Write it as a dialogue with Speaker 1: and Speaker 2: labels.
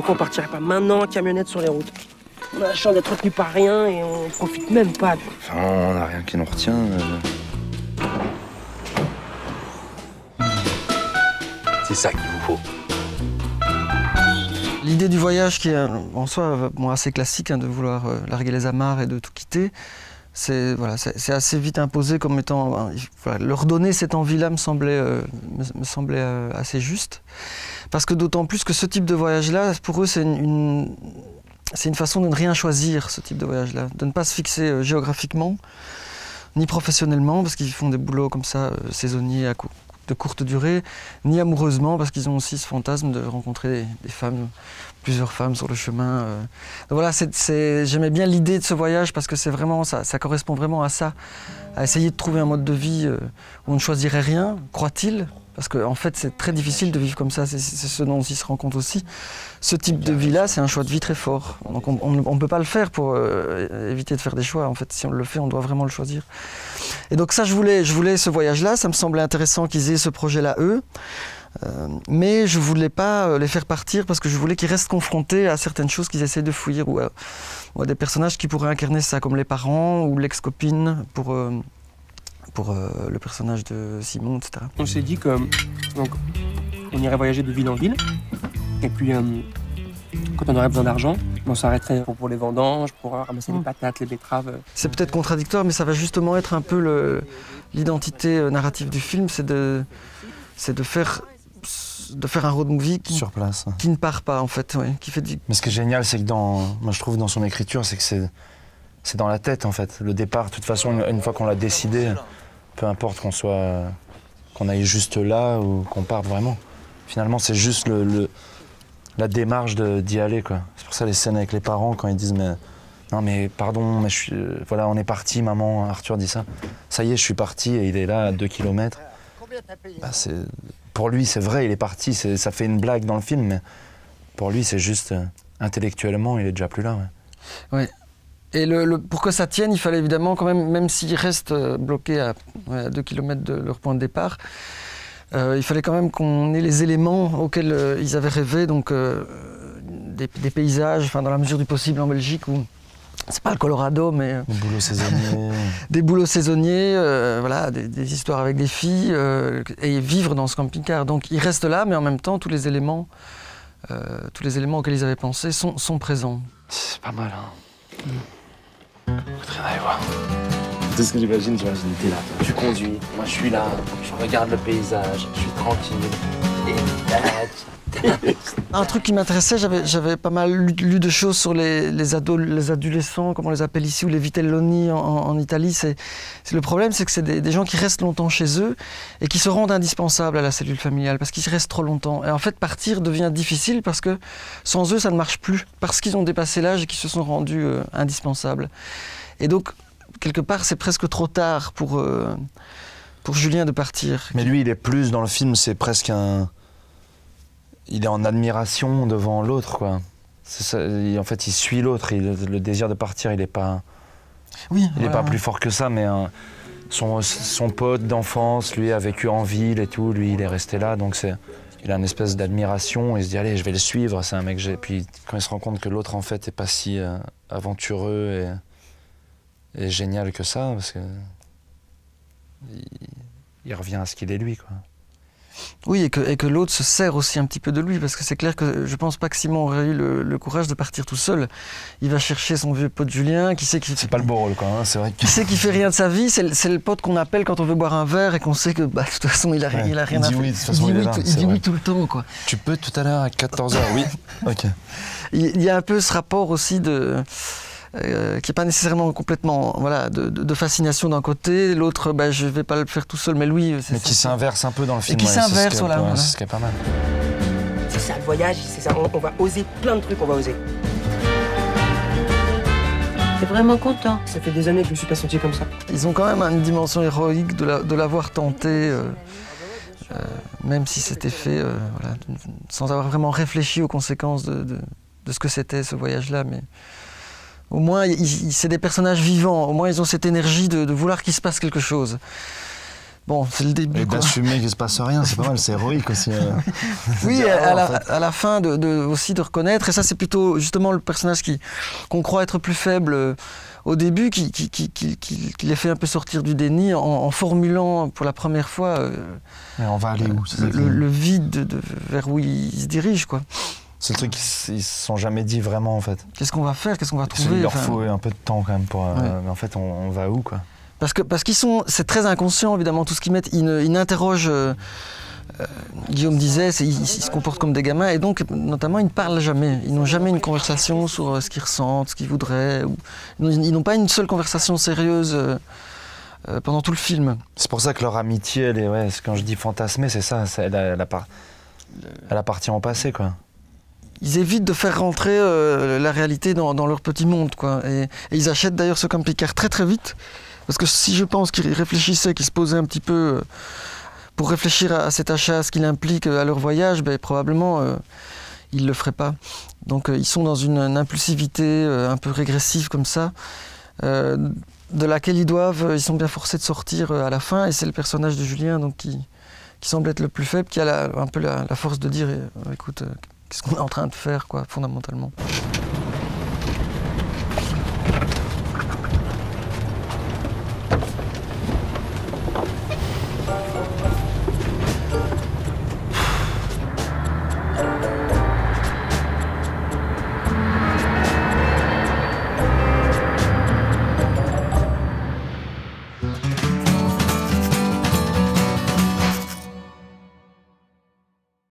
Speaker 1: pourquoi on partirait pas maintenant en camionnette sur les routes? On a la chance d'être retenu par rien et on profite même pas.
Speaker 2: Enfin, on n'a rien qui nous retient.
Speaker 3: C'est ça qu'il vous faut.
Speaker 4: L'idée du voyage qui est en soi assez classique, de vouloir larguer les amarres et de tout quitter, c'est assez vite imposé comme étant... leur donner cette envie-là me semblait assez juste. Parce que d'autant plus que ce type de voyage-là, pour eux, c'est une façon de ne rien choisir, ce type de voyage-là. De ne pas se fixer géographiquement, ni professionnellement, parce qu'ils font des boulots comme ça, saisonniers, de courte durée, ni amoureusement, parce qu'ils ont aussi ce fantasme de rencontrer des femmes, plusieurs femmes sur le chemin. Donc voilà, j'aimais bien l'idée de ce voyage, parce que c'est vraiment ça correspond vraiment à ça, à essayer de trouver un mode de vie où on ne choisirait rien, croit-il. Parce qu'en fait, c'est très difficile de vivre comme ça, c'est ce dont ils se rendent compte aussi. Ce type de vie-là, c'est un choix de vie très fort. Donc on ne peut pas le faire pour éviter de faire des choix. En fait, si on le fait, on doit vraiment le choisir. Et donc ça, je voulais ce voyage-là, ça me semblait intéressant qu'ils aient ce projet-là, eux. Mais je ne voulais pas les faire partir parce que je voulais qu'ils restent confrontés à certaines choses qu'ils essaient de fuir ou à des personnages qui pourraient incarner ça, comme les parents ou l'ex-copine pour le personnage de Simon, etc.
Speaker 1: On s'est dit que donc, on irait voyager de ville en ville, et puis quand on aurait besoin d'argent, on s'arrêterait pour les vendanges, pour ramasser les patates, les betteraves.
Speaker 4: C'est peut-être contradictoire, mais ça va justement être un peu l'identité narrative du film, c'est de faire un road movie
Speaker 2: sur place,
Speaker 4: qui ne part pas en fait, ouais, qui fait du...
Speaker 2: Mais ce qui est génial, c'est que moi je trouve dans son écriture, c'est que c'est dans la tête en fait. Le départ, de toute façon, une fois qu'on l'a décidé, peu importe qu'on aille juste là ou qu'on parte vraiment. Finalement, c'est juste la démarche d'y aller, quoi. C'est pour ça les scènes avec les parents, quand ils disent non mais pardon, mais voilà, on est parti, maman, Arthur dit ça. Ça y est, je suis parti et il est là à 2 kilomètres. Bah, pour lui, c'est vrai, il est parti, ça fait une blague dans le film, mais pour lui, c'est juste intellectuellement, il est déjà plus là.
Speaker 4: Ouais. Ouais. Et pour que ça tienne, il fallait évidemment quand même s'ils restent bloqués à 2 km de leur point de départ, il fallait quand même qu'on ait les éléments auxquels ils avaient rêvé, donc des paysages, dans la mesure du possible en Belgique, où c'est pas le Colorado, mais...
Speaker 2: Des boulots saisonniers.
Speaker 4: Des boulots saisonniers, voilà, des histoires avec des filles, et vivre dans ce camping-car. Donc ils restent là, mais en même temps, tous les éléments auxquels ils avaient pensé sont présents.
Speaker 2: C'est pas mal, hein. Faudrait aller voir.
Speaker 3: C'est ce que j'imagine, t'es là, tu conduis, moi je suis là, je regarde le paysage, je suis tranquille, et
Speaker 4: un truc qui m'intéressait, j'avais pas mal lu de choses sur les adolescents, comme on les appelle ici, ou les vitelloni en Italie. Le problème, c'est que c'est des gens qui restent longtemps chez eux et qui se rendent indispensables à la cellule familiale, parce qu'ils restent trop longtemps. Et en fait, partir devient difficile parce que sans eux, ça ne marche plus, parce qu'ils ont dépassé l'âge et qu'ils se sont rendus indispensables. Et donc, quelque part, c'est presque trop tard pour Julien de partir.
Speaker 2: Mais lui, il est plus dans le film, c'est presque un... Il est en admiration devant l'autre, quoi. En fait, il suit l'autre. Le désir de partir, il n'est pas...
Speaker 4: Oui,
Speaker 2: il n'est pas plus fort que ça, mais son pote d'enfance, lui, a vécu en ville et tout. Lui, il est resté là, donc il a une espèce d'admiration. Il se dit, allez, je vais le suivre, c'est un mec... Puis quand il se rend compte que l'autre, en fait, n'est pas si aventureux et génial que ça, parce que... Il revient à ce qu'il est, lui, quoi.
Speaker 4: Oui, et que l'autre se sert aussi un petit peu de lui, parce que c'est clair que je pense pas que Simon aurait eu le courage de partir tout seul. Il va chercher son vieux pote Julien, qui sait qu'il...
Speaker 2: C'est pas le beau rôle, quoi, hein, c'est vrai.
Speaker 4: Qui sait qu'il fait rien de sa vie, c'est le pote qu'on appelle quand on veut boire un verre et qu'on sait que, de toute façon, il a rien à faire.
Speaker 2: Il dit oui, de toute façon, il est là.
Speaker 4: Il dit oui tout le temps, quoi.
Speaker 2: Tu peux tout à l'heure à 14h, oui. Ok.
Speaker 4: Il y a un peu ce rapport aussi qui n'est pas nécessairement complètement de fascination d'un côté, l'autre, je ne vais pas le faire tout seul, mais lui...
Speaker 2: Mais qui s'inverse un peu dans le film.
Speaker 4: Et qui s'inverse, voilà.
Speaker 2: C'est ce qui est pas mal.
Speaker 1: C'est ça, le voyage, c'est ça, on va oser plein de trucs, on va oser.
Speaker 5: T'es vraiment content?
Speaker 1: Ça fait des années que je ne suis pas senti comme ça.
Speaker 4: Ils ont quand même une dimension héroïque de l'avoir tenté, même si c'était fait sans avoir vraiment réfléchi aux conséquences de ce que c'était ce voyage-là, mais... Au moins, c'est des personnages vivants. Au moins, ils ont cette énergie de vouloir qu'il se passe quelque chose. Bon, c'est le début.
Speaker 2: Et d'assumer qu'il ne se passe rien, c'est pas mal, c'est héroïque aussi.
Speaker 4: Oui,
Speaker 2: dire,
Speaker 4: à la fin aussi de reconnaître, et ça c'est plutôt justement le personnage qu'on croit être plus faible au début, qui les fait un peu sortir du déni en formulant pour la première fois
Speaker 2: mais on va aller où,
Speaker 4: le vide vers où ils se dirigent, quoi.
Speaker 2: C'est le truc qu'ils se sont jamais dit vraiment en fait.
Speaker 4: Qu'est-ce qu'on va faire, qu'est-ce qu'on va trouver?
Speaker 2: Il leur faut un peu de temps quand même pour.
Speaker 4: Ouais.
Speaker 2: Mais en fait, on va où quoi?
Speaker 4: Parce qu'ils sont, c'est très inconscient évidemment tout ce qu'ils mettent. Ils n'interrogent. Guillaume disait, ils se comportent comme des gamins et donc notamment ils ne parlent jamais. Ils n'ont jamais une conversation sur ce qu'ils ressentent, ce qu'ils voudraient. Ils n'ont pas une seule conversation sérieuse pendant tout le film.
Speaker 2: C'est pour ça que leur amitié, elle est, ouais, quand je dis fantasmée, c'est ça. Elle appartient au passé quoi.
Speaker 4: Ils évitent de faire rentrer la réalité dans leur petit monde, quoi. Et ils achètent d'ailleurs ce camping-car très très vite. Parce que si je pense qu'ils réfléchissaient, qu'ils se posaient un petit peu pour réfléchir à cet achat, ce qu'il implique à leur voyage, ben, probablement ils ne le feraient pas. Donc ils sont dans une impulsivité un peu régressive comme ça, de laquelle ils sont bien forcés de sortir à la fin. Et c'est le personnage de Julien donc, qui semble être le plus faible, qui a un peu la force de dire écoute, qu'est-ce qu'on est en train de faire, quoi, fondamentalement.